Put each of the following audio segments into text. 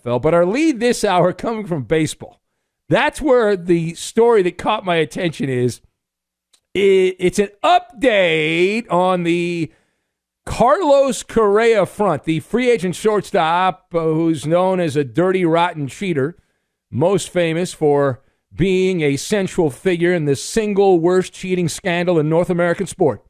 NFL. But our lead this hour coming from baseball. That's where the story that caught my attention is. It's an update on the Carlos Correa front, the free agent shortstop who's known as a dirty, rotten cheater, most famous for being a central figure in the single worst cheating scandal in North American sport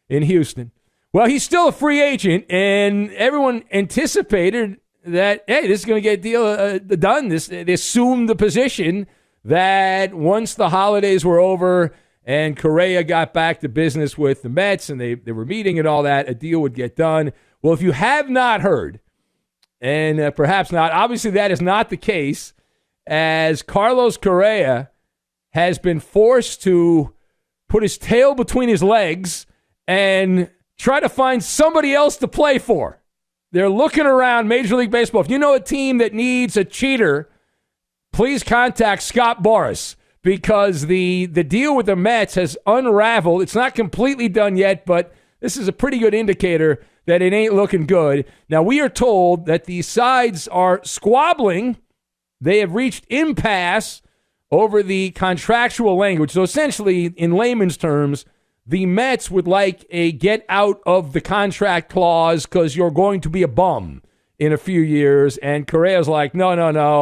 in Houston. Well, he's still a free agent, and everyone anticipated that, hey, this is going to get a deal done. They assumed the position that once the holidays were over and Correa got back to business with the Mets and they were meeting and all that, a deal would get done. Well, if you have not heard, and perhaps not, obviously that is not the case, as Carlos Correa has been forced to put his tail between his legs and try to find somebody else to play for. They're looking around Major League Baseball. If you know a team that needs a cheater, please contact Scott Boras, because the deal with the Mets has unraveled. It's not completely done yet, but this is a pretty good indicator that it ain't looking good. Now, we are told that the sides are squabbling. They have reached impasse over the contractual language. So essentially, in layman's terms, the Mets would like a get out of the contract clause because you're going to be a bum in a few years. And Correa's like, no.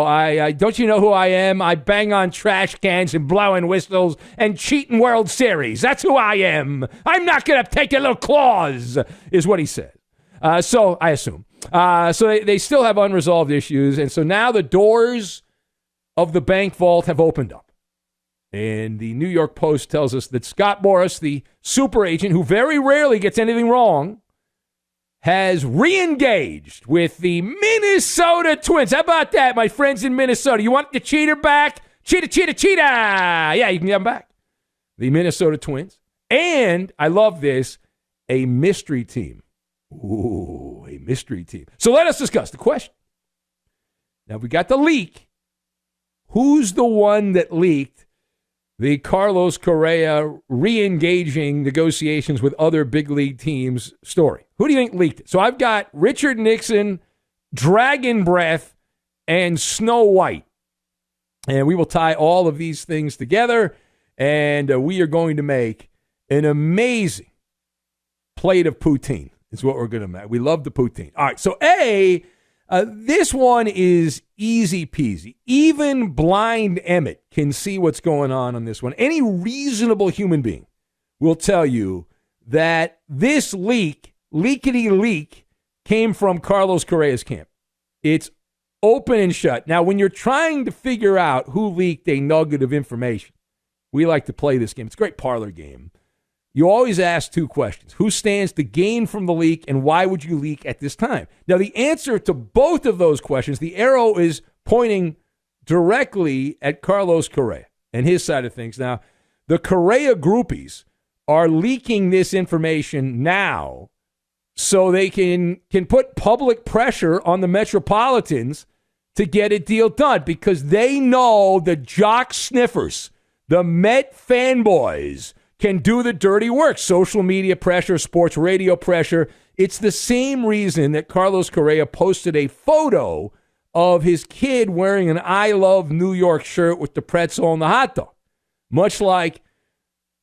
I don't you know who I am? I bang on trash cans and blowing whistles and cheating World Series. That's who I am. I'm not going to take a little clause, is what he said. So I assume. So they still have unresolved issues. And so now the doors of the bank vault have opened up. And the New York Post tells us that Scott Boras, the super agent who very rarely gets anything wrong, has re-engaged with the Minnesota Twins. How about that, my friends in Minnesota? You want the cheater back? Cheetah. Yeah, you can get them back. The Minnesota Twins. And, I love this, a mystery team. Ooh, a mystery team. So let us discuss the question. Now, we got the leak. Who's the one that leaked the Carlos Correa re-engaging negotiations with other big league teams story? Who do you think leaked it? So I've got Richard Nixon, Dragon Breath, and Snow White. And we will tie all of these things together, and we are going to make an amazing plate of poutine is what we're going to make. We love the poutine. All right, so this one is easy peasy. Even blind Emmett can see what's going on this one. Any reasonable human being will tell you that this leakety leak, came from Carlos Correa's camp. It's open and shut. Now, when you're trying to figure out who leaked a nugget of information, we like to play this game. It's a great parlor game. You always ask two questions. Who stands to gain from the leak, and why would you leak at this time? Now, the answer to both of those questions, the arrow is pointing directly at Carlos Correa and his side of things. Now, the Correa groupies are leaking this information now so they can put public pressure on the Metropolitans to get a deal done, because they know the jock sniffers, the Met fanboys, can do the dirty work. Social media pressure, sports radio pressure. It's the same reason that Carlos Correa posted a photo of his kid wearing an I Love New York shirt with the pretzel and the hot dog. Much like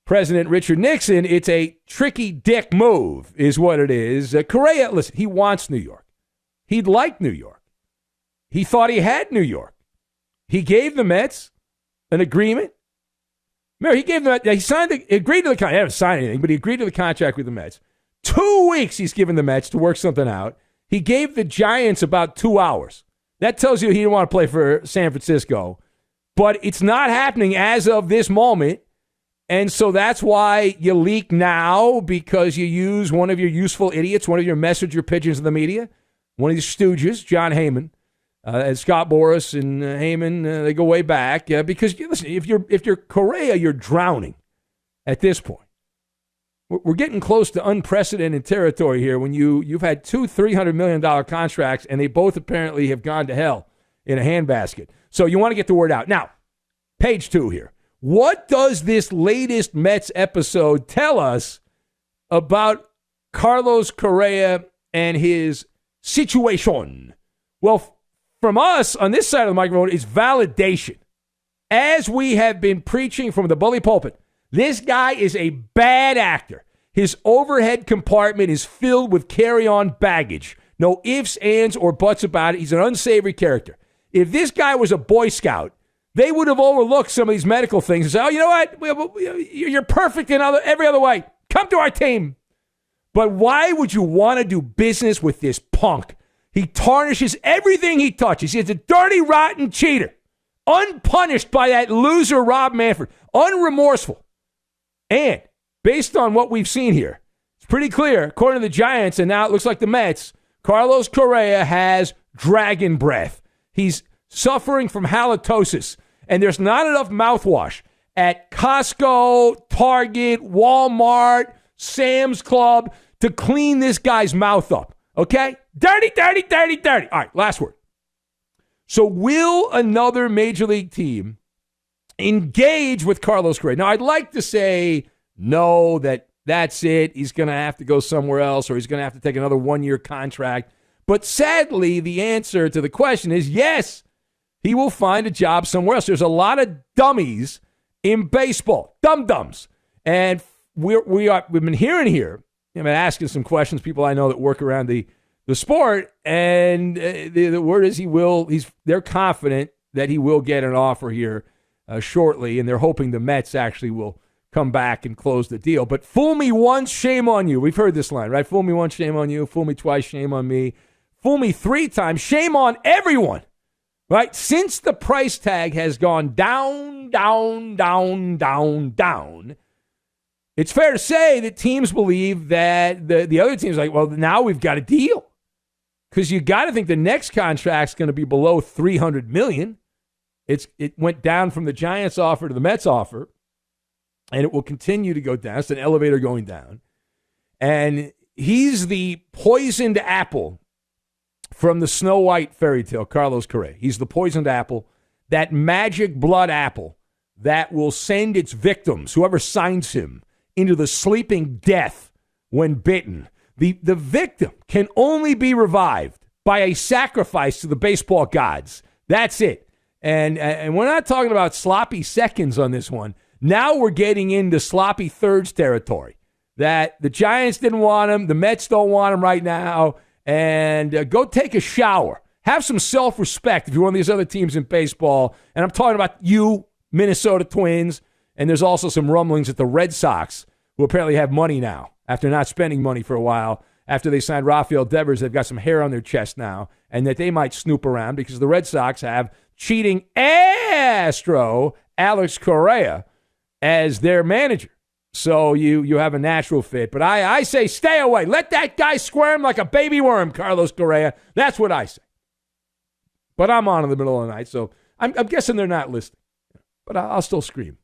President Richard Nixon, it's a tricky dick move is what it is. Correa, listen, he wants New York. He'd like New York. He thought he had New York. He gave the Mets an agreement. Remember, he agreed to the contract. He haven't signed anything, but he agreed to the contract with the Mets. 2 weeks he's given the Mets to work something out. He gave the Giants about 2 hours. That tells you he didn't want to play for San Francisco. But it's not happening as of this moment. And so that's why you leak now, because you use one of your useful idiots, one of your messenger pigeons in the media, one of these stooges, John Heyman, and Scott Boras and Heyman, they go way back. Because, listen, if you're Correa, you're drowning at this point. We're getting close to unprecedented territory here when you've had two $300 million contracts, and they both apparently have gone to hell in a handbasket. So you want to get the word out. Now, page 2 here. What does this latest Mets episode tell us about Carlos Correa and his situation? Well, from us on this side of the microphone is validation. As we have been preaching from the bully pulpit, this guy is a bad actor. His overhead compartment is filled with carry-on baggage. No ifs, ands, or buts about it. He's an unsavory character. If this guy was a Boy Scout, they would have overlooked some of these medical things and said, oh, you know what? You're perfect in every other way. Come to our team. But why would you want to do business with this punk? He tarnishes everything he touches. He's a dirty, rotten cheater. Unpunished by that loser Rob Manfred. Unremorseful. And based on what we've seen here, it's pretty clear, according to the Giants, and now it looks like the Mets, Carlos Correa has dragon breath. He's suffering from halitosis, and there's not enough mouthwash at Costco, Target, Walmart, Sam's Club to clean this guy's mouth up. Okay? Dirty, dirty, dirty, dirty. All right, last word. So will another major league team engage with Carlos Correa? Now, I'd like to say no, that's it. He's going to have to go somewhere else, or he's going to have to take another one-year contract. But sadly, the answer to the question is yes, he will find a job somewhere else. There's a lot of dummies in baseball, dum-dums. And we've been hearing here, I've been asking some questions, people I know that work around the sport, and the word is they're confident that he will get an offer here shortly, and they're hoping the Mets actually will come back and close the deal. But fool me once, shame on you. We've heard this line, right? Fool me once, shame on you. Fool me twice, shame on me. Fool me 3 times, shame on everyone, right? Since the price tag has gone down, down, down, down, down, it's fair to say that teams believe that the other team's like, well, now we've got a deal. Because you got to think the next contract's going to be below $300 million. It went down from the Giants' offer to the Mets' offer, and it will continue to go down. It's an elevator going down. And he's the poisoned apple from the Snow White fairy tale, Carlos Correa. He's the poisoned apple, that magic blood apple that will send its victims, whoever signs him, into the sleeping death when bitten. The victim can only be revived by a sacrifice to the baseball gods. That's it. And we're not talking about sloppy seconds on this one. Now we're getting into sloppy thirds territory. That the Giants didn't want him, the Mets don't want him right now, and go take a shower. Have some self-respect if you're one of these other teams in baseball. And I'm talking about you, Minnesota Twins, and there's also some rumblings at the Red Sox, who apparently have money now after not spending money for a while. After they signed Rafael Devers, they've got some hair on their chest now, and that they might snoop around because the Red Sox have cheating Astro Alex Correa as their manager. So you have a natural fit. But I say stay away. Let that guy squirm like a baby worm, Carlos Correa. That's what I say. But I'm on in the middle of the night, so I'm guessing they're not listening. But I'll still scream.